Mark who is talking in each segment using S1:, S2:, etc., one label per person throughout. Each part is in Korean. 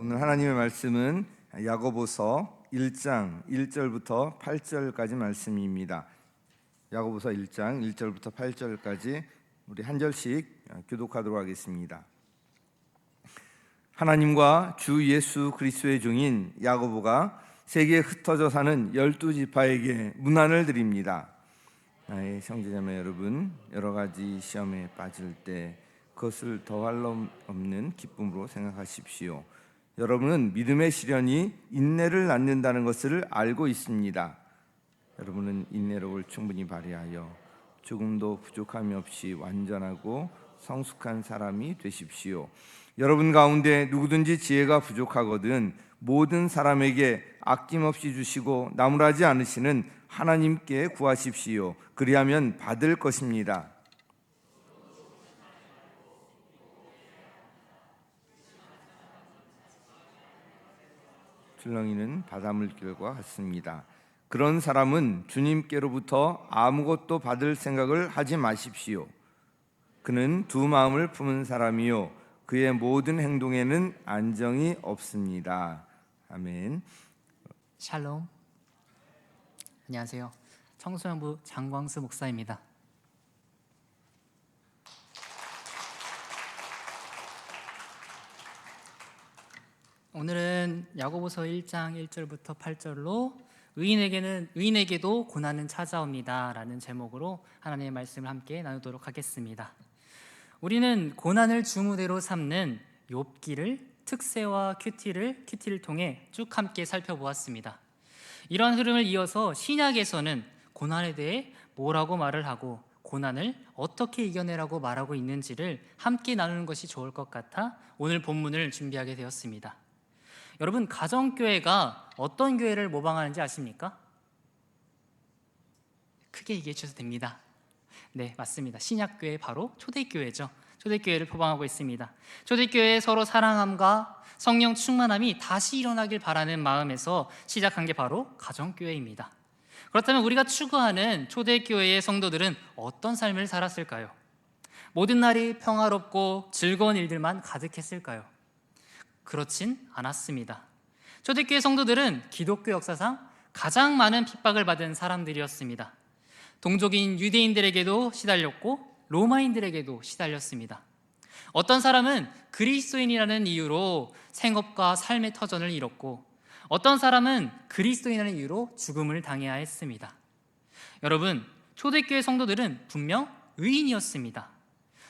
S1: 오늘 하나님의 말씀은 야고보서 1장 1절부터 8절까지 말씀입니다. 야고보서 1장 1절부터 8절까지 우리 한 절씩 교독하도록 하겠습니다. 하나님과 주 예수 그리스도의 종인 야고보가 세계에 흩어져 사는 12지파에게 문안을 드립니다. 나의 형제자매 여러분, 여러 가지 시험에 빠질 때 그것을 더할 수 없는 기쁨으로 생각하십시오. 여러분은 믿음의 시련이 인내를 낳는다는 것을 알고 있습니다. 여러분은 인내력을 충분히 발휘하여 조금도 부족함이 없이 완전하고 성숙한 사람이 되십시오. 여러분 가운데 누구든지 지혜가 부족하거든 모든 사람에게 아낌없이 주시고 나무라지 않으시는 하나님께 구하십시오. 그리하면 받을 것입니다. 출렁이는 바닷물결과 같습니다. 그런 사람은 주님께로부터 아무것도 받을 생각을 하지 마십시오. 그는 두 마음을 품은 사람이요 그의 모든 행동에는 안정이 없습니다. 아멘.
S2: 샬롬. 안녕하세요. 청소년부 장광수 목사입니다. 오늘은 야고보서 1장 1절부터 8절로 의인에게도 고난은 찾아옵니다 라는 제목으로 하나님의 말씀을 함께 나누도록 하겠습니다. 우리는 고난을 주무대로 삼는 욥기를 특세와 큐티를 통해 쭉 함께 살펴보았습니다. 이러한 흐름을 이어서 신약에서는 고난에 대해 뭐라고 말을 하고 고난을 어떻게 이겨내라고 말하고 있는지를 함께 나누는 것이 좋을 것 같아 오늘 본문을 준비하게 되었습니다. 여러분, 가정교회가 어떤 교회를 모방하는지 아십니까? 크게 얘기해 주셔도 됩니다. 네, 맞습니다. 신약교회 바로 초대교회죠. 초대교회를 표방하고 있습니다. 초대교회의 서로 사랑함과 성령 충만함이 다시 일어나길 바라는 마음에서 시작한 게 바로 가정교회입니다. 그렇다면 우리가 추구하는 초대교회의 성도들은 어떤 삶을 살았을까요? 모든 날이 평화롭고 즐거운 일들만 가득했을까요? 그렇진 않았습니다. 초대교회 성도들은 기독교 역사상 가장 많은 핍박을 받은 사람들이었습니다. 동족인 유대인들에게도 시달렸고 로마인들에게도 시달렸습니다. 어떤 사람은 그리스도인이라는 이유로 생업과 삶의 터전을 잃었고 어떤 사람은 그리스도인이라는 이유로 죽음을 당해야 했습니다. 여러분, 초대교회 성도들은 분명 의인이었습니다.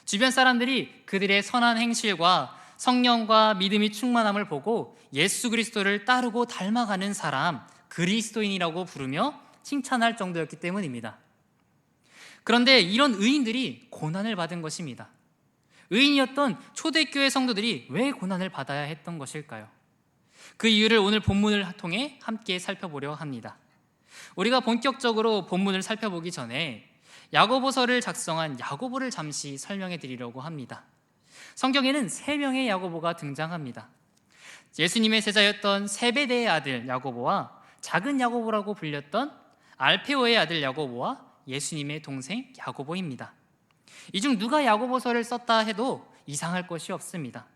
S2: 주변 사람들이 그들의 선한 행실과 성령과 믿음이 충만함을 보고 예수 그리스도를 따르고 닮아가는 사람, 그리스도인이라고 부르며 칭찬할 정도였기 때문입니다. 그런데 이런 의인들이 고난을 받은 것입니다. 의인이었던 초대교회 성도들이 왜 고난을 받아야 했던 것일까요? 그 이유를 오늘 본문을 통해 함께 살펴보려 합니다. 우리가 본격적으로 본문을 살펴보기 전에 야고보서를 작성한 야고보를 잠시 설명해 드리려고 합니다. 성경에는 3명의 야고보가 등장합니다. 예수님의 제자였던 세베대의 아들 야고보와 작은 야고보라고 불렸던 알페오의 아들 야고보와 예수님의 동생 야고보입니다. 이 중 누가 야고보서를 썼다 해도 이상할 것이 없습니다.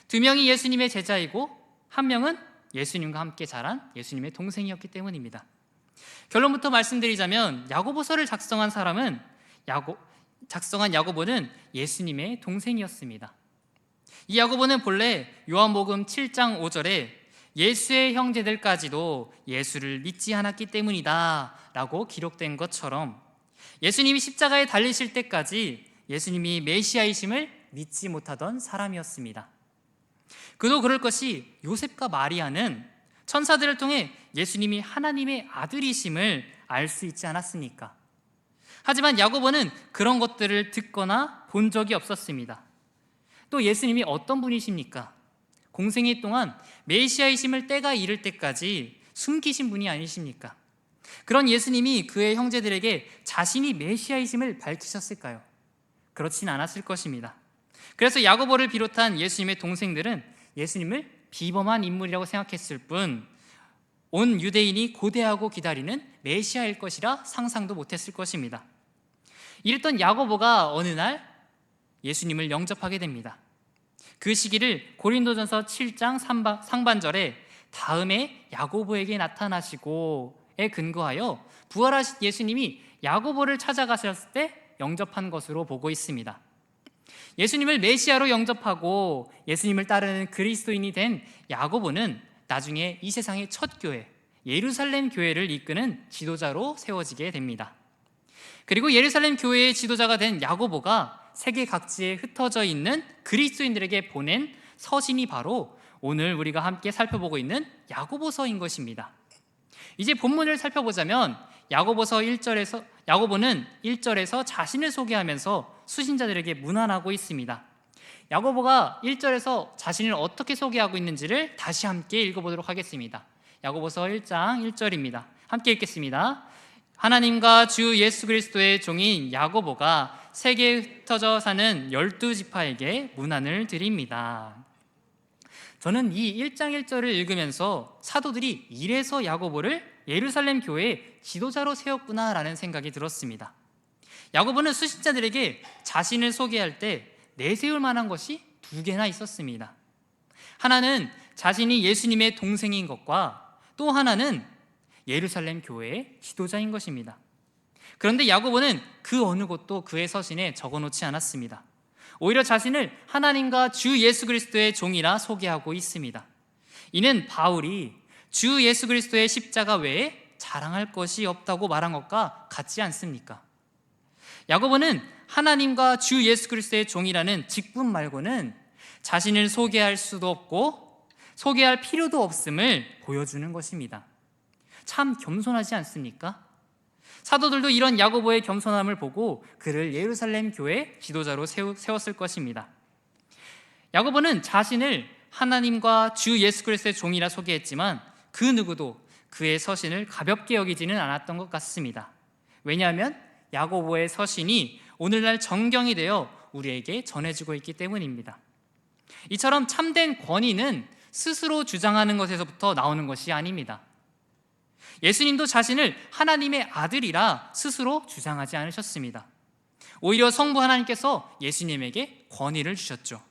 S2: 2명이 예수님의 제자이고 1명은 예수님과 함께 자란 예수님의 동생이었기 때문입니다. 결론부터 말씀드리자면 야고보서를 작성한 야고보는 예수님의 동생이었습니다. 이 야고보는 본래 요한복음 7장 5절에 예수의 형제들까지도 예수를 믿지 않았기 때문이다 라고 기록된 것처럼 예수님이 십자가에 달리실 때까지 예수님이 메시아이심을 믿지 못하던 사람이었습니다. 그도 그럴 것이 요셉과 마리아는 천사들을 통해 예수님이 하나님의 아들이심을 알 수 있지 않았습니까? 하지만 야고보는 그런 것들을 듣거나 본 적이 없었습니다. 또 예수님이 어떤 분이십니까? 공생애 동안 메시아이심을 때가 이를 때까지 숨기신 분이 아니십니까? 그런 예수님이 그의 형제들에게 자신이 메시아이심을 밝히셨을까요? 그렇진 않았을 것입니다. 그래서 야고보를 비롯한 예수님의 동생들은 예수님을 비범한 인물이라고 생각했을 뿐 온 유대인이 고대하고 기다리는 메시아일 것이라 상상도 못했을 것입니다. 이랬던 야고보가 어느 날 예수님을 영접하게 됩니다. 그 시기를 고린도전서 7장 상반절에 다음에 야고보에게 나타나시고에 근거하여 부활하신 예수님이 야고보를 찾아가셨을 때 영접한 것으로 보고 있습니다. 예수님을 메시아로 영접하고 예수님을 따르는 그리스도인이 된 야고보는 나중에 이 세상의 첫 교회, 예루살렘 교회를 이끄는 지도자로 세워지게 됩니다. 그리고 예루살렘 교회의 지도자가 된 야고보가 세계 각지에 흩어져 있는 그리스도인들에게 보낸 서신이 바로 오늘 우리가 함께 살펴보고 있는 야고보서인 것입니다. 이제 본문을 살펴보자면 야고보는 1절에서 자신을 소개하면서 수신자들에게 문안하고 있습니다. 야고보가 1절에서 자신을 어떻게 소개하고 있는지를 다시 함께 읽어보도록 하겠습니다. 야고보서 1장 1절입니다. 함께 읽겠습니다. 하나님과 주 예수 그리스도의 종인 야고보가 세계에 흩어져 사는 12지파에게 문안을 드립니다. 저는 이 1장 1절을 읽으면서 사도들이 이래서 야고보를 예루살렘 교회의 지도자로 세웠구나라는 생각이 들었습니다. 야고보는 수신자들에게 자신을 소개할 때 내세울 만한 것이 두 개나 있었습니다. 하나는 자신이 예수님의 동생인 것과 또 하나는 예루살렘 교회의 지도자인 것입니다. 그런데 야고보는 그 어느 곳도 그의 서신에 적어놓지 않았습니다. 오히려 자신을 하나님과 주 예수 그리스도의 종이라 소개하고 있습니다. 이는 바울이 주 예수 그리스도의 십자가 외에 자랑할 것이 없다고 말한 것과 같지 않습니까? 야고보는 하나님과 주 예수 그리스도의 종이라는 직분 말고는 자신을 소개할 수도 없고 소개할 필요도 없음을 보여주는 것입니다. 참 겸손하지 않습니까? 사도들도 이런 야고보의 겸손함을 보고 그를 예루살렘 교회 지도자로 세웠을 것입니다. 야고보는 자신을 하나님과 주 예수 그리스도의 종이라 소개했지만 그 누구도 그의 서신을 가볍게 여기지는 않았던 것 같습니다. 왜냐하면 야고보의 서신이 오늘날 정경이 되어 우리에게 전해지고 있기 때문입니다. 이처럼 참된 권위는 스스로 주장하는 것에서부터 나오는 것이 아닙니다. 예수님도 자신을 하나님의 아들이라 스스로 주장하지 않으셨습니다. 오히려 성부 하나님께서 예수님에게 권위를 주셨죠.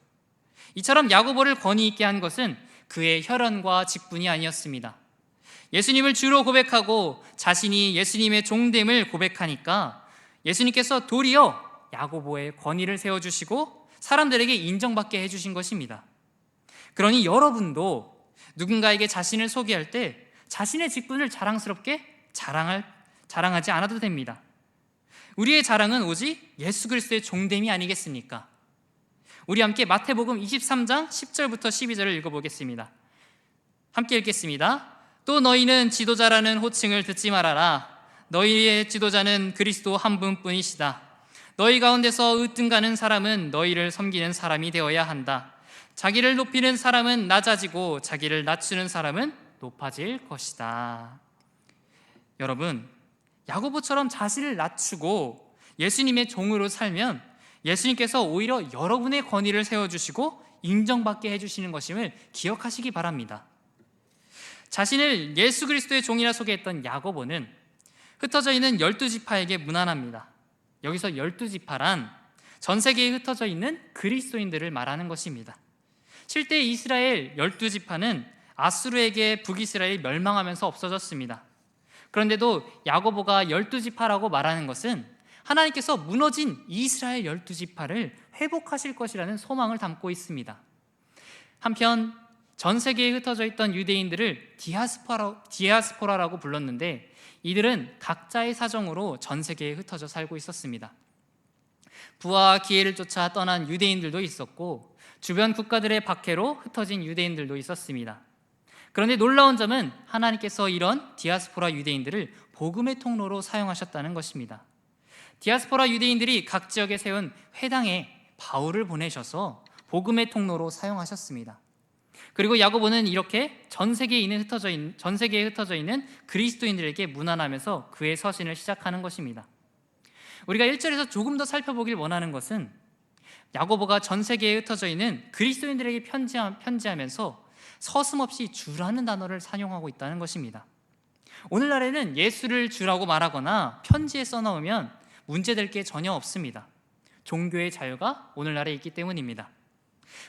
S2: 이처럼 야고보를 권위 있게 한 것은 그의 혈연과 직분이 아니었습니다. 예수님을 주로 고백하고 자신이 예수님의 종됨을 고백하니까 예수님께서 도리어 야고보의 권위를 세워주시고 사람들에게 인정받게 해주신 것입니다. 그러니 여러분도 누군가에게 자신을 소개할 때 자신의 직분을 자랑스럽게 자랑하지 않아도 됩니다. 우리의 자랑은 오직 예수 그리스도의 종됨이 아니겠습니까? 우리 함께 마태복음 23장 10절부터 12절을 읽어보겠습니다. 함께 읽겠습니다. 또 너희는 지도자라는 호칭을 듣지 말아라. 너희의 지도자는 그리스도 한 분뿐이시다. 너희 가운데서 으뜸가는 사람은 너희를 섬기는 사람이 되어야 한다. 자기를 높이는 사람은 낮아지고 자기를 낮추는 사람은 높아질 것이다. 여러분, 야고보처럼 자신을 낮추고 예수님의 종으로 살면 예수님께서 오히려 여러분의 권위를 세워주시고 인정받게 해주시는 것임을 기억하시기 바랍니다. 자신을 예수 그리스도의 종이라 소개했던 야고보는 흩어져 있는 12지파에게 문안합니다. 여기서 12지파란 전 세계에 흩어져 있는 그리스도인들을 말하는 것입니다. 실제 이스라엘 12지파는 아수르에게 북이스라엘이 멸망하면서 없어졌습니다. 그런데도 야고보가 12지파라고 말하는 것은 하나님께서 무너진 이스라엘 12지파를 회복하실 것이라는 소망을 담고 있습니다. 한편 전 세계에 흩어져 있던 유대인들을 디아스포라라고 불렀는데 이들은 각자의 사정으로 전 세계에 흩어져 살고 있었습니다. 부와 기회를 쫓아 떠난 유대인들도 있었고 주변 국가들의 박해로 흩어진 유대인들도 있었습니다. 그런데 놀라운 점은 하나님께서 이런 디아스포라 유대인들을 복음의 통로로 사용하셨다는 것입니다. 디아스포라 유대인들이 각 지역에 세운 회당에 바울을 보내셔서 복음의 통로로 사용하셨습니다. 그리고 야고보는 이렇게 전 세계에 흩어져 있는 그리스도인들에게 문안하면서 그의 서신을 시작하는 것입니다. 우리가 1절에서 조금 더 살펴보길 원하는 것은 야고보가 전 세계에 흩어져 있는 그리스도인들에게 편지하면서 서슴없이 주라는 단어를 사용하고 있다는 것입니다. 오늘날에는 예수를 주라고 말하거나 편지에 써놓으면 문제될 게 전혀 없습니다. 종교의 자유가 오늘날에 있기 때문입니다.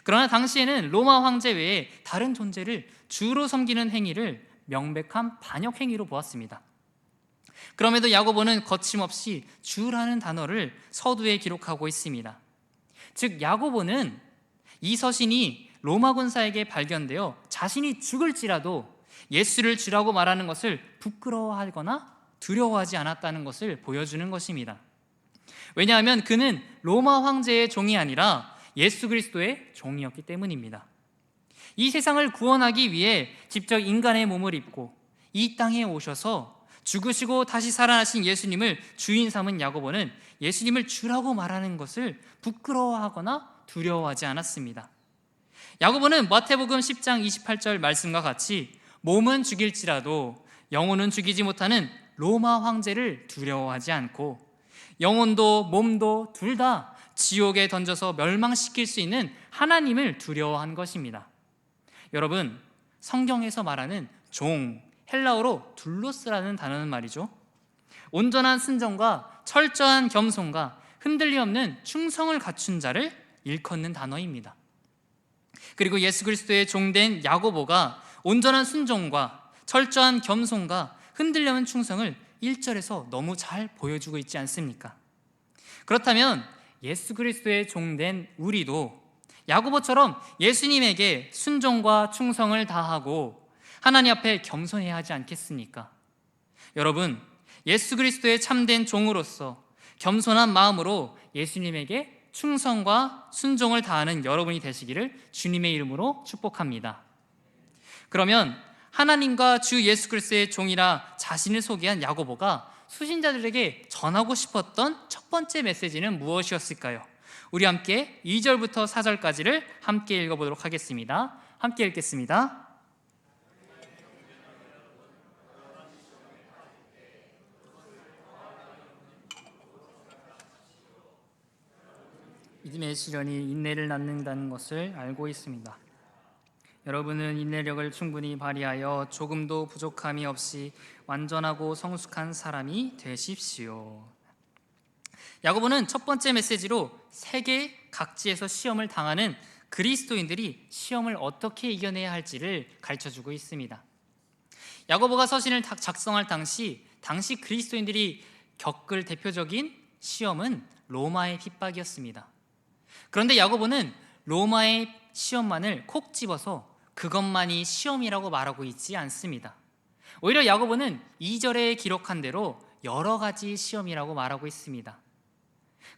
S2: 그러나 당시에는 로마 황제 외에 다른 존재를 주로 섬기는 행위를 명백한 반역 행위로 보았습니다. 그럼에도 야고보는 거침없이 주라는 단어를 서두에 기록하고 있습니다. 즉 야고보는 이 서신이 로마 군사에게 발견되어 자신이 죽을지라도 예수를 주라고 말하는 것을 부끄러워하거나 두려워하지 않았다는 것을 보여주는 것입니다. 왜냐하면 그는 로마 황제의 종이 아니라 예수 그리스도의 종이었기 때문입니다. 이 세상을 구원하기 위해 직접 인간의 몸을 입고 이 땅에 오셔서 죽으시고 다시 살아나신 예수님을 주인 삼은 야고보는 예수님을 주라고 말하는 것을 부끄러워하거나 두려워하지 않았습니다. 야고보는 마태복음 10장 28절 말씀과 같이 몸은 죽일지라도 영혼은 죽이지 못하는 로마 황제를 두려워하지 않고 영혼도 몸도 둘 다 지옥에 던져서 멸망시킬 수 있는 하나님을 두려워한 것입니다. 여러분, 성경에서 말하는 종, 헬라어로 둘로스라는 단어는 말이죠, 온전한 순종과 철저한 겸손과 흔들림 없는 충성을 갖춘 자를 일컫는 단어입니다. 그리고 예수 그리스도의 종된 야고보가 온전한 순종과 철저한 겸손과 흔들림 없는 충성을 1절에서 너무 잘 보여주고 있지 않습니까? 그렇다면 예수 그리스도의 종된 우리도 야고보처럼 예수님에게 순종과 충성을 다하고 하나님 앞에 겸손해야 하지 않겠습니까? 여러분, 예수 그리스도의 참된 종으로서 겸손한 마음으로 예수님에게 충성과 순종을 다하는 여러분이 되시기를 주님의 이름으로 축복합니다. 그러면 하나님과 주 예수 그리스도의 종이라 자신을 소개한 야고보가 수신자들에게 전하고 싶었던 첫 번째 메시지는 무엇이었을까요? 우리 함께 2절부터 4절까지를 함께 읽어보도록 하겠습니다. 함께 읽겠습니다. 믿음의 시련이 인내를 낳는다는 것을 알고 있습니다. 여러분은 인내력을 충분히 발휘하여 조금도 부족함이 없이 완전하고 성숙한 사람이 되십시오. 야고보는 첫 번째 메시지로 세계 각지에서 시험을 당하는 그리스도인들이 시험을 어떻게 이겨내야 할지를 가르쳐주고 있습니다. 야고보가 서신을 작성할 당시 그리스도인들이 겪을 대표적인 시험은 로마의 핍박이었습니다. 그런데 야고보는 로마의 시험만을 콕 집어서 그것만이 시험이라고 말하고 있지 않습니다. 오히려 야고보는 2절에 기록한 대로 여러 가지 시험이라고 말하고 있습니다.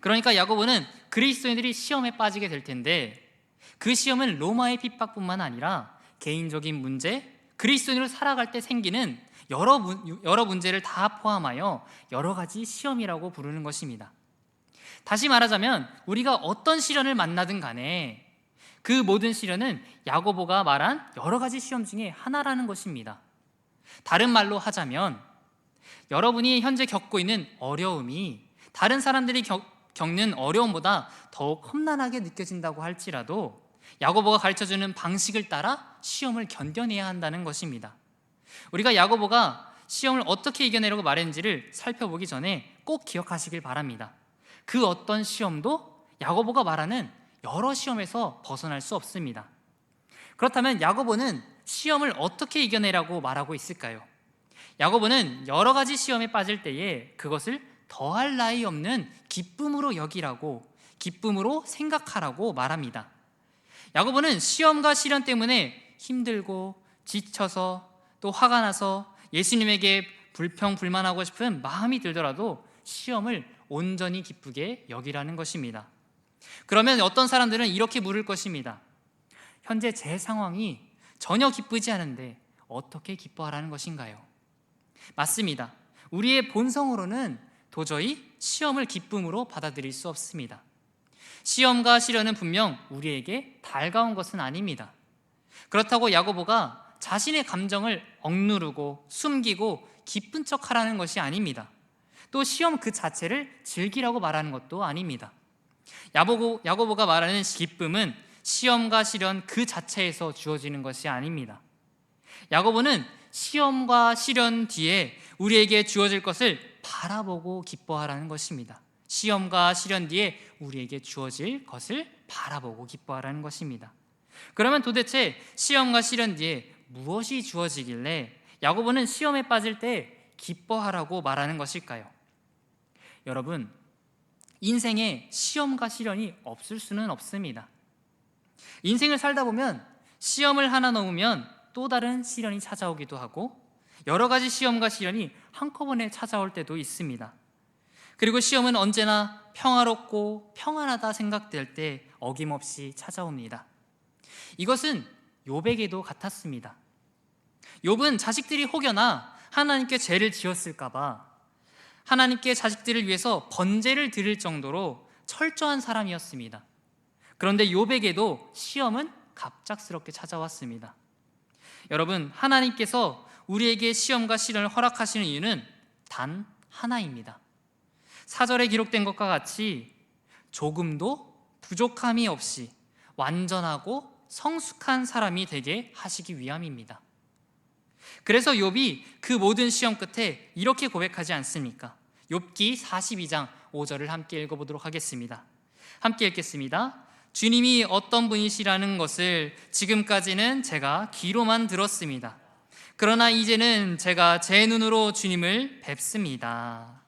S2: 그러니까 야고보는 그리스도인들이 시험에 빠지게 될 텐데 그 시험은 로마의 핍박뿐만 아니라 개인적인 문제, 그리스도인으로 살아갈 때 생기는 여러 문제를 다 포함하여 여러 가지 시험이라고 부르는 것입니다. 다시 말하자면 우리가 어떤 시련을 만나든 간에 그 모든 시련은 야고보가 말한 여러 가지 시험 중에 하나라는 것입니다. 다른 말로 하자면 여러분이 현재 겪고 있는 어려움이 다른 사람들이 겪는 어려움보다 더욱 험난하게 느껴진다고 할지라도 야고보가 가르쳐주는 방식을 따라 시험을 견뎌내야 한다는 것입니다. 우리가 야고보가 시험을 어떻게 이겨내려고 말했는지를 살펴보기 전에 꼭 기억하시길 바랍니다. 그 어떤 시험도 야고보가 말하는 여러 시험에서 벗어날 수 없습니다. 그렇다면 야고보는 시험을 어떻게 이겨내라고 말하고 있을까요? 야고보는 여러 가지 시험에 빠질 때에 그것을 더할 나위 없는 기쁨으로 여기라고, 기쁨으로 생각하라고 말합니다. 야고보는 시험과 시련 때문에 힘들고 지쳐서 또 화가 나서 예수님에게 불평불만하고 싶은 마음이 들더라도 시험을 온전히 기쁘게 여기라는 것입니다. 그러면 어떤 사람들은 이렇게 물을 것입니다. 현재 제 상황이 전혀 기쁘지 않은데 어떻게 기뻐하라는 것인가요? 맞습니다. 우리의 본성으로는 도저히 시험을 기쁨으로 받아들일 수 없습니다. 시험과 시련은 분명 우리에게 달가운 것은 아닙니다. 그렇다고 야고보가 자신의 감정을 억누르고 숨기고 기쁜 척하라는 것이 아닙니다. 또 시험 그 자체를 즐기라고 말하는 것도 아닙니다. 야고보가 말하는 기쁨은 시험과 시련 그 자체에서 주어지는 것이 아닙니다. 야고보는 시험과 시련 뒤에 우리에게 주어질 것을 바라보고 기뻐하라는 것입니다. 시험과 시련 뒤에 우리에게 주어질 것을 바라보고 기뻐하라는 것입니다. 그러면 도대체 시험과 시련 뒤에 무엇이 주어지길래 야고보는 시험에 빠질 때 기뻐하라고 말하는 것일까요? 여러분, 인생에 시험과 시련이 없을 수는 없습니다. 인생을 살다 보면 시험을 하나 넘으면 또 다른 시련이 찾아오기도 하고 여러 가지 시험과 시련이 한꺼번에 찾아올 때도 있습니다. 그리고 시험은 언제나 평화롭고 평안하다 생각될 때 어김없이 찾아옵니다. 이것은 욥에게도 같았습니다. 욥은 자식들이 혹여나 하나님께 죄를 지었을까 봐 하나님께 자식들을 위해서 번제를 드릴 정도로 철저한 사람이었습니다. 그런데 욥에게도 시험은 갑작스럽게 찾아왔습니다. 여러분, 하나님께서 우리에게 시험과 시련을 허락하시는 이유는 단 하나입니다. 4절에 기록된 것과 같이 조금도 부족함이 없이 완전하고 성숙한 사람이 되게 하시기 위함입니다. 그래서 욥이 그 모든 시험 끝에 이렇게 고백하지 않습니까? 욥기 42장 5절을 함께 읽어보도록 하겠습니다. 함께 읽겠습니다. 주님이 어떤 분이시라는 것을 지금까지는 제가 귀로만 들었습니다. 그러나 이제는 제가 제 눈으로 주님을 뵙습니다.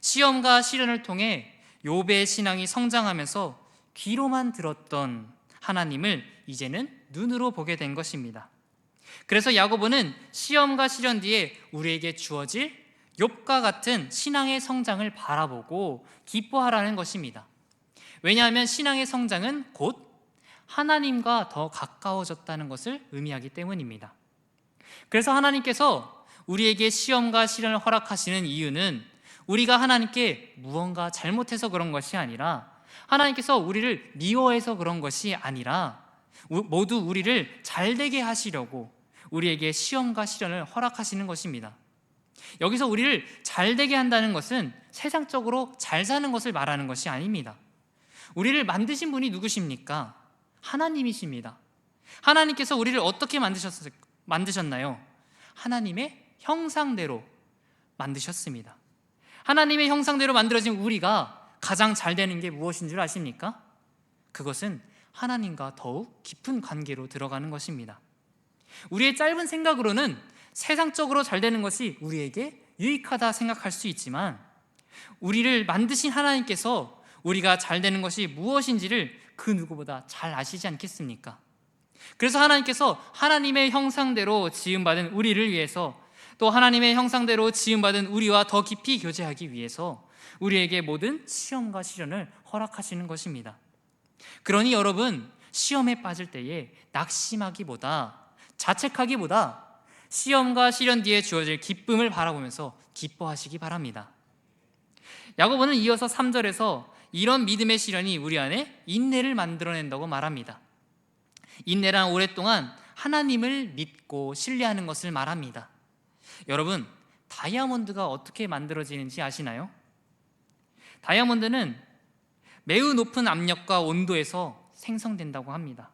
S2: 시험과 시련을 통해 욥의 신앙이 성장하면서 귀로만 들었던 하나님을 이제는 눈으로 보게 된 것입니다. 그래서 야고보는 시험과 시련 뒤에 우리에게 주어질 욥과 같은 신앙의 성장을 바라보고 기뻐하라는 것입니다. 왜냐하면 신앙의 성장은 곧 하나님과 더 가까워졌다는 것을 의미하기 때문입니다. 그래서 하나님께서 우리에게 시험과 시련을 허락하시는 이유는 우리가 하나님께 무언가 잘못해서 그런 것이 아니라 하나님께서 우리를 미워해서 그런 것이 아니라 모두 우리를 잘되게 하시려고 우리에게 시험과 시련을 허락하시는 것입니다. 여기서 우리를 잘되게 한다는 것은 세상적으로 잘 사는 것을 말하는 것이 아닙니다. 우리를 만드신 분이 누구십니까? 하나님이십니다. 하나님께서 우리를 어떻게 만드셨나요? 하나님의 형상대로 만드셨습니다. 하나님의 형상대로 만들어진 우리가 가장 잘 되는 게 무엇인 줄 아십니까? 그것은 하나님과 더욱 깊은 관계로 들어가는 것입니다. 우리의 짧은 생각으로는 세상적으로 잘 되는 것이 우리에게 유익하다 생각할 수 있지만 우리를 만드신 하나님께서 우리가 잘 되는 것이 무엇인지를 그 누구보다 잘 아시지 않겠습니까? 그래서 하나님께서 하나님의 형상대로 지음받은 우리를 위해서 또 하나님의 형상대로 지음받은 우리와 더 깊이 교제하기 위해서 우리에게 모든 시험과 시련을 허락하시는 것입니다. 그러니 여러분, 시험에 빠질 때에 낙심하기보다 자책하기보다 시험과 시련 뒤에 주어질 기쁨을 바라보면서 기뻐하시기 바랍니다. 야고보는 이어서 3절에서 이런 믿음의 시련이 우리 안에 인내를 만들어낸다고 말합니다. 인내란 오랫동안 하나님을 믿고 신뢰하는 것을 말합니다. 여러분, 다이아몬드가 어떻게 만들어지는지 아시나요? 다이아몬드는 매우 높은 압력과 온도에서 생성된다고 합니다.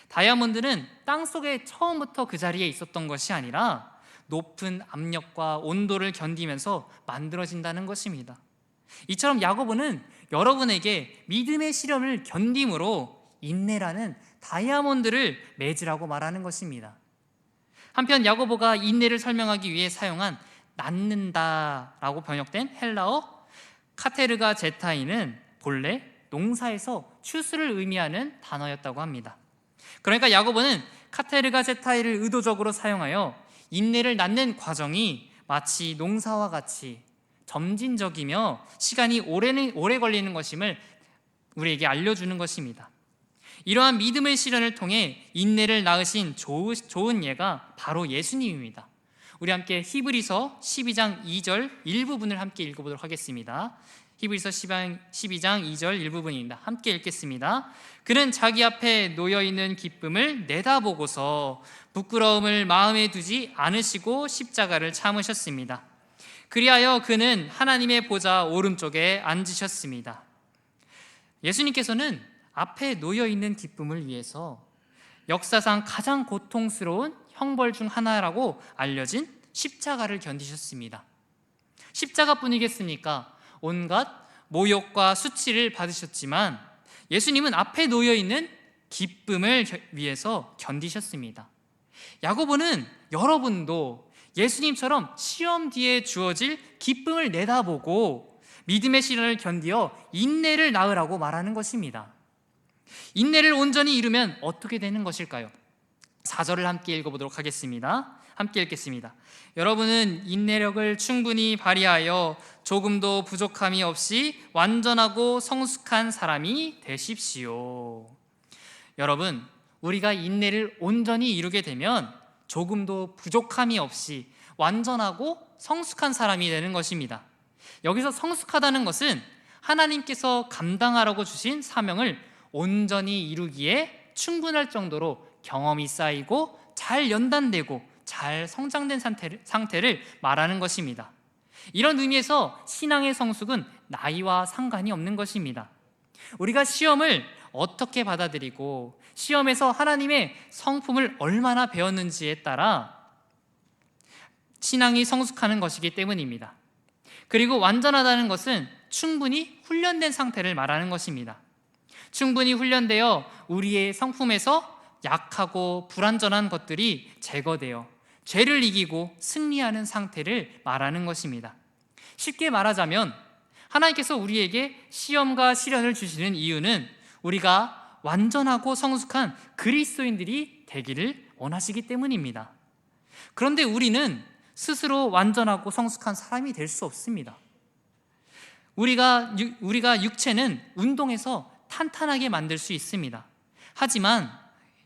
S2: 다이아몬드는 땅속에 처음부터 그 자리에 있었던 것이 아니라 높은 압력과 온도를 견디면서 만들어진다는 것입니다. 이처럼 야고보는 여러분에게 믿음의 시련을 견딤으로 인내라는 다이아몬드를 맺으라고 말하는 것입니다. 한편 야고보가 인내를 설명하기 위해 사용한 낳는다라고 번역된 헬라어 카테르가 제타이는 본래 농사에서 추수를 의미하는 단어였다고 합니다. 그러니까 야고보는 카테르가 제타이를 의도적으로 사용하여 인내를 낳는 과정이 마치 농사와 같이 점진적이며 시간이 오래 걸리는 것임을 우리에게 알려주는 것입니다. 이러한 믿음의 시련을 통해 인내를 낳으신 좋은 예가 바로 예수님입니다. 우리 함께 히브리서 12장 2절 일부분을 함께 읽어보도록 하겠습니다. 히브리서 12장 2절 일부분입니다. 함께 읽겠습니다. 그는 자기 앞에 놓여있는 기쁨을 내다보고서 부끄러움을 마음에 두지 않으시고 십자가를 참으셨습니다. 그리하여 그는 하나님의 보좌 오른쪽에 앉으셨습니다. 예수님께서는 앞에 놓여있는 기쁨을 위해서 역사상 가장 고통스러운 형벌 중 하나라고 알려진 십자가를 견디셨습니다. 십자가뿐이겠습니까? 온갖 모욕과 수치를 받으셨지만 예수님은 앞에 놓여 있는 기쁨을 위해서 견디셨습니다. 야고보는 여러분도 예수님처럼 시험 뒤에 주어질 기쁨을 내다보고 믿음의 시련을 견디어 인내를 낳으라고 말하는 것입니다. 인내를 온전히 이루면 어떻게 되는 것일까요? 4절을 함께 읽어보도록 하겠습니다. 함께 읽겠습니다. 여러분은 인내력을 충분히 발휘하여 조금도 부족함이 없이 완전하고 성숙한 사람이 되십시오. 여러분, 우리가 인내를 온전히 이루게 되면 조금도 부족함이 없이 완전하고 성숙한 사람이 되는 것입니다. 여기서 성숙하다는 것은 하나님께서 감당하라고 주신 사명을 온전히 이루기에 충분할 정도로 경험이 쌓이고 잘 연단되고 잘 성장된 상태를 말하는 것입니다. 이런 의미에서 신앙의 성숙은 나이와 상관이 없는 것입니다. 우리가 시험을 어떻게 받아들이고 시험에서 하나님의 성품을 얼마나 배웠는지에 따라 신앙이 성숙하는 것이기 때문입니다. 그리고 완전하다는 것은 충분히 훈련된 상태를 말하는 것입니다. 충분히 훈련되어 우리의 성품에서 약하고 불완전한 것들이 제거되어 죄를 이기고 승리하는 상태를 말하는 것입니다. 쉽게 말하자면 하나님께서 우리에게 시험과 시련을 주시는 이유는 우리가 완전하고 성숙한 그리스도인들이 되기를 원하시기 때문입니다. 그런데 우리는 스스로 완전하고 성숙한 사람이 될 수 없습니다. 우리가 육체는 운동해서 탄탄하게 만들 수 있습니다. 하지만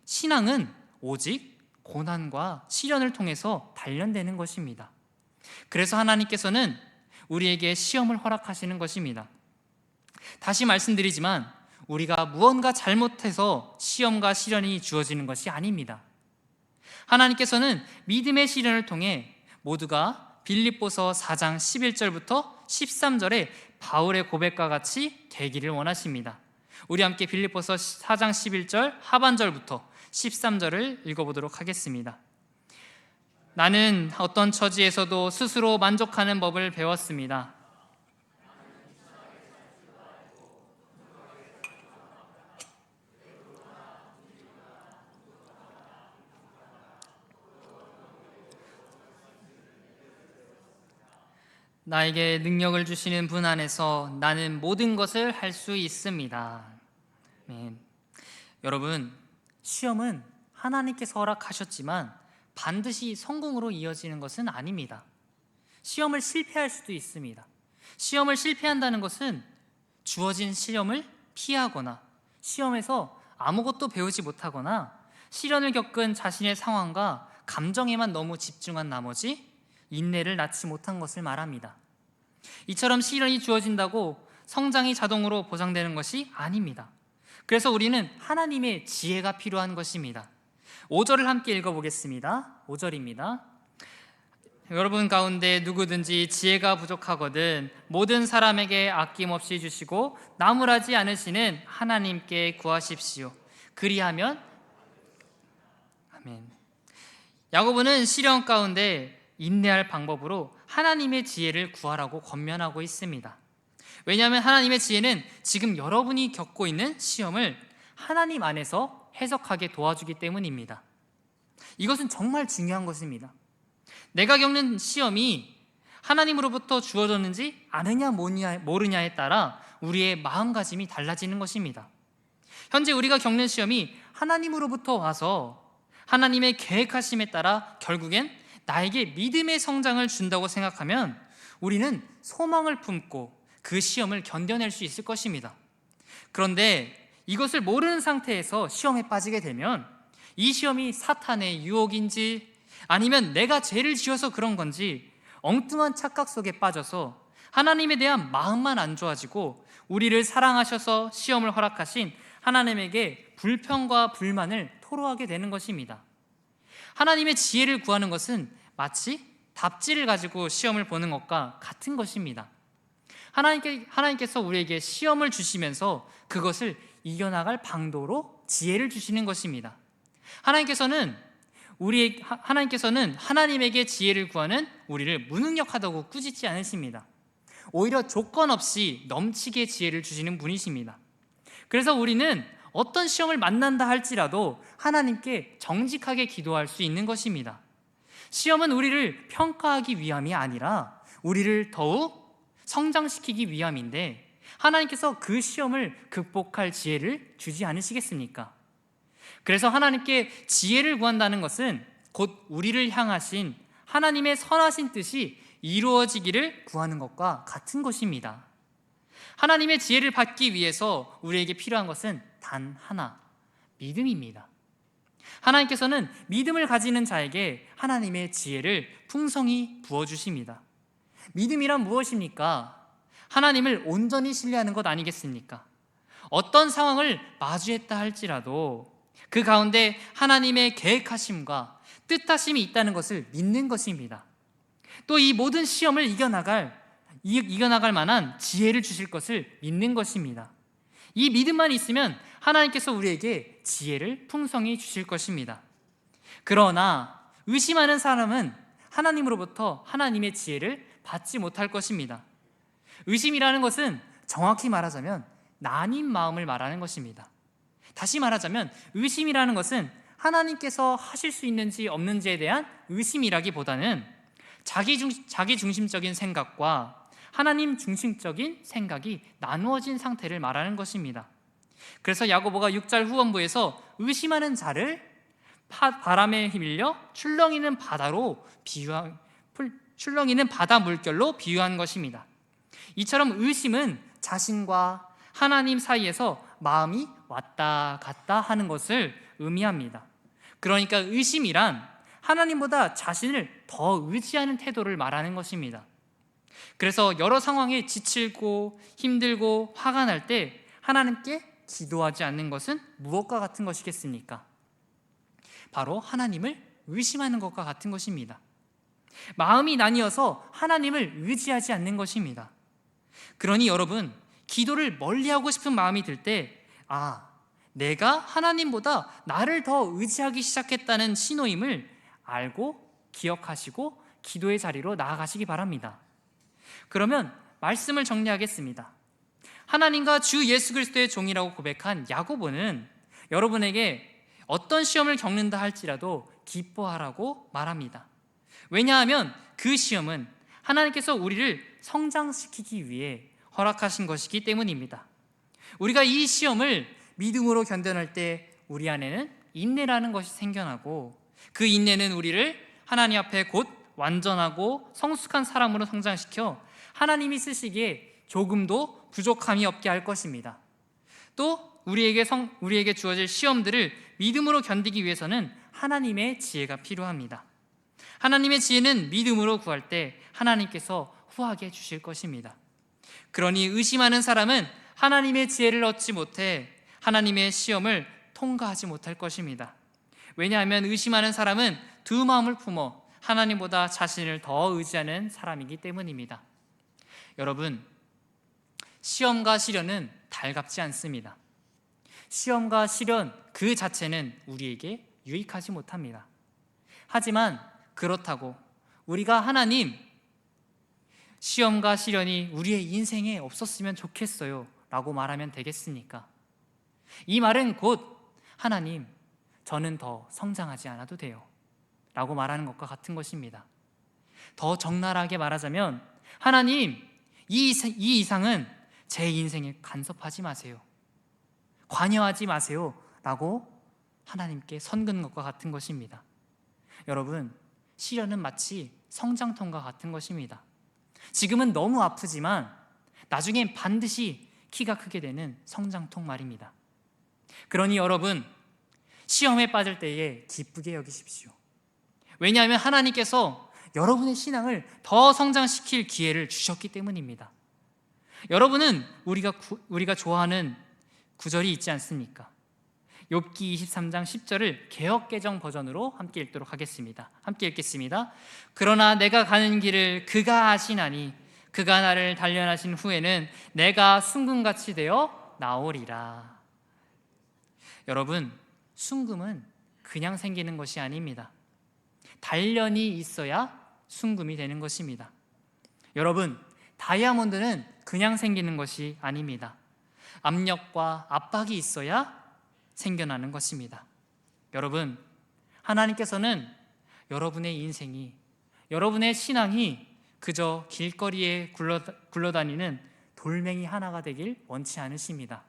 S2: 신앙은 오직 고난과 시련을 통해서 단련되는 것입니다. 그래서 하나님께서는 우리에게 시험을 허락하시는 것입니다. 다시 말씀드리지만 우리가 무언가 잘못해서 시험과 시련이 주어지는 것이 아닙니다. 하나님께서는 믿음의 시련을 통해 모두가 빌립보서 4장 11절부터 13절에 바울의 고백과 같이 되기를 원하십니다. 우리 함께 빌립보서 4장 11절 하반절부터 13절을 읽어보도록 하겠습니다. 나는 어떤 처지에서도 스스로 만족하는 법을 배웠습니다. 나에게 능력을 주시는 분 안에서 나는 모든 것을 할 수 있습니다. 여러분, 시험은 하나님께서 허락하셨지만 반드시 성공으로 이어지는 것은 아닙니다. 시험을 실패할 수도 있습니다. 시험을 실패한다는 것은 주어진 시험을 피하거나 시험에서 아무것도 배우지 못하거나 시련을 겪은 자신의 상황과 감정에만 너무 집중한 나머지 인내를 낳지 못한 것을 말합니다. 이처럼 시련이 주어진다고 성장이 자동으로 보장되는 것이 아닙니다. 그래서 우리는 하나님의 지혜가 필요한 것입니다. 5절을 함께 읽어보겠습니다. 5절입니다. 여러분 가운데 누구든지 지혜가 부족하거든 모든 사람에게 아낌없이 주시고 나무라지 않으시는 하나님께 구하십시오. 그리하면 아멘. 야고보는 시련 가운데 인내할 방법으로 하나님의 지혜를 구하라고 권면하고 있습니다. 왜냐하면 하나님의 지혜는 지금 여러분이 겪고 있는 시험을 하나님 안에서 해석하게 도와주기 때문입니다. 이것은 정말 중요한 것입니다. 내가 겪는 시험이 하나님으로부터 주어졌는지 아느냐 모르냐에 따라 우리의 마음가짐이 달라지는 것입니다. 현재 우리가 겪는 시험이 하나님으로부터 와서 하나님의 계획하심에 따라 결국엔 나에게 믿음의 성장을 준다고 생각하면 우리는 소망을 품고 그 시험을 견뎌낼 수 있을 것입니다. 그런데 이것을 모르는 상태에서 시험에 빠지게 되면 이 시험이 사탄의 유혹인지 아니면 내가 죄를 지어서 그런 건지 엉뚱한 착각 속에 빠져서 하나님에 대한 마음만 안 좋아지고 우리를 사랑하셔서 시험을 허락하신 하나님에게 불평과 불만을 토로하게 되는 것입니다. 하나님의 지혜를 구하는 것은 마치 답지를 가지고 시험을 보는 것과 같은 것입니다. 하나님께서 우리에게 시험을 주시면서 그것을 이겨나갈 방도로 지혜를 주시는 것입니다. 하나님께서는 하나님에게 지혜를 구하는 우리를 무능력하다고 꾸짖지 않으십니다. 오히려 조건 없이 넘치게 지혜를 주시는 분이십니다. 그래서 우리는 어떤 시험을 만난다 할지라도 하나님께 정직하게 기도할 수 있는 것입니다. 시험은 우리를 평가하기 위함이 아니라 우리를 더욱 성장시키기 위함인데, 하나님께서 그 시험을 극복할 지혜를 주지 않으시겠습니까? 그래서 하나님께 지혜를 구한다는 것은 곧 우리를 향하신 하나님의 선하신 뜻이 이루어지기를 구하는 것과 같은 것입니다. 하나님의 지혜를 받기 위해서 우리에게 필요한 것은 단 하나, 믿음입니다. 하나님께서는 믿음을 가지는 자에게 하나님의 지혜를 풍성히 부어주십니다. 믿음이란 무엇입니까? 하나님을 온전히 신뢰하는 것 아니겠습니까? 어떤 상황을 마주했다 할지라도 그 가운데 하나님의 계획하심과 뜻하심이 있다는 것을 믿는 것입니다. 또 이 모든 시험을 이겨나갈 만한 지혜를 주실 것을 믿는 것입니다. 이 믿음만 있으면 하나님께서 우리에게 지혜를 풍성히 주실 것입니다. 그러나 의심하는 사람은 하나님으로부터 하나님의 지혜를 받지 못할 것입니다. 의심이라는 것은 정확히 말하자면 나뉜 마음을 말하는 것입니다. 다시 말하자면 의심이라는 것은 하나님께서 하실 수 있는지 없는지에 대한 의심이라기보다는 자기 중심적인 생각과 하나님 중심적인 생각이 나누어진 상태를 말하는 것입니다. 그래서 야고보가 6절 후반부에서 의심하는 자를 바람에 휘밀려 출렁이는 바다 물결로 비유한 것입니다. 이처럼 의심은 자신과 하나님 사이에서 마음이 왔다 갔다 하는 것을 의미합니다. 그러니까 의심이란 하나님보다 자신을 더 의지하는 태도를 말하는 것입니다. 그래서 여러 상황에 지치고 힘들고 화가 날 때 하나님께 기도하지 않는 것은 무엇과 같은 것이겠습니까? 바로 하나님을 의심하는 것과 같은 것입니다. 마음이 나뉘어서 하나님을 의지하지 않는 것입니다. 그러니 여러분, 기도를 멀리하고 싶은 마음이 들 때 내가 하나님보다 나를 더 의지하기 시작했다는 신호임을 알고 기억하시고 기도의 자리로 나아가시기 바랍니다. 그러면 말씀을 정리하겠습니다. 하나님과 주 예수 그리스도의 종이라고 고백한 야고보는 여러분에게 어떤 시험을 겪는다 할지라도 기뻐하라고 말합니다. 왜냐하면 그 시험은 하나님께서 우리를 성장시키기 위해 허락하신 것이기 때문입니다. 우리가 이 시험을 믿음으로 견뎌낼 때 우리 안에는 인내라는 것이 생겨나고, 그 인내는 우리를 하나님 앞에 곧 완전하고 성숙한 사람으로 성장시켜 하나님이 쓰시기에 조금도 부족함이 없게 할 것입니다. 또 우리에게 주어질 시험들을 믿음으로 견디기 위해서는 하나님의 지혜가 필요합니다. 하나님의 지혜는 믿음으로 구할 때 하나님께서 후하게 주실 것입니다. 그러니 의심하는 사람은 하나님의 지혜를 얻지 못해 하나님의 시험을 통과하지 못할 것입니다. 왜냐하면 의심하는 사람은 두 마음을 품어 하나님보다 자신을 더 의지하는 사람이기 때문입니다. 여러분, 시험과 시련은 달갑지 않습니다. 시험과 시련 그 자체는 우리에게 유익하지 못합니다. 하지만 그렇다고 우리가 하나님, 시험과 시련이 우리의 인생에 없었으면 좋겠어요 라고 말하면 되겠습니까? 이 말은 곧 하나님, 저는 더 성장하지 않아도 돼요 라고 말하는 것과 같은 것입니다. 더 적나라하게 말하자면 하나님, 이 이상은 제 인생에 간섭하지 마세요, 관여하지 마세요 라고 하나님께 선긋는 것과 같은 것입니다. 여러분, 시련은 마치 성장통과 같은 것입니다. 지금은 너무 아프지만 나중엔 반드시 키가 크게 되는 성장통 말입니다. 그러니 여러분, 시험에 빠질 때에 기쁘게 여기십시오. 왜냐하면 하나님께서 여러분의 신앙을 더 성장시킬 기회를 주셨기 때문입니다. 여러분은 우리가 좋아하는 구절이 있지 않습니까? 욥기 23장 10절을 개역개정 버전으로 함께 읽도록 하겠습니다. 함께 읽겠습니다. 그러나 내가 가는 길을 그가 아시나니 그가 나를 단련하신 후에는 내가 순금같이 되어 나오리라. 여러분, 순금은 그냥 생기는 것이 아닙니다. 단련이 있어야 순금이 되는 것입니다. 여러분, 다이아몬드는 그냥 생기는 것이 아닙니다. 압력과 압박이 있어야 생겨나는 것입니다. 여러분, 하나님께서는 여러분의 인생이, 여러분의 신앙이 그저 길거리에 굴러다니는 돌멩이 하나가 되길 원치 않으십니다.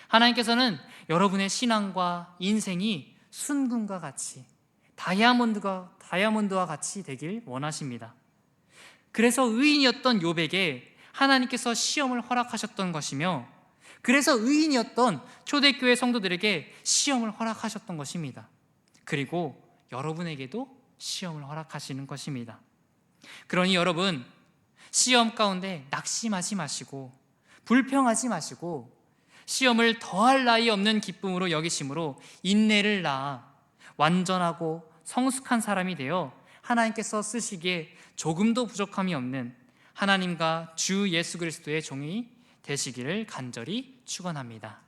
S2: 하나님께서는 여러분의 신앙과 인생이 순금과 같이, 다이아몬드와 같이 되길 원하십니다. 그래서 의인이었던 욥에게 하나님께서 시험을 허락하셨던 것이며, 그래서 의인이었던 초대교회 성도들에게 시험을 허락하셨던 것입니다. 그리고 여러분에게도 시험을 허락하시는 것입니다. 그러니 여러분, 시험 가운데 낙심하지 마시고 불평하지 마시고 시험을 더할 나위 없는 기쁨으로 여기심으로 인내를 낳아 완전하고 성숙한 사람이 되어 하나님께서 쓰시기에 조금도 부족함이 없는 하나님과 주 예수 그리스도의 종이 되시기를 간절히 축원합니다.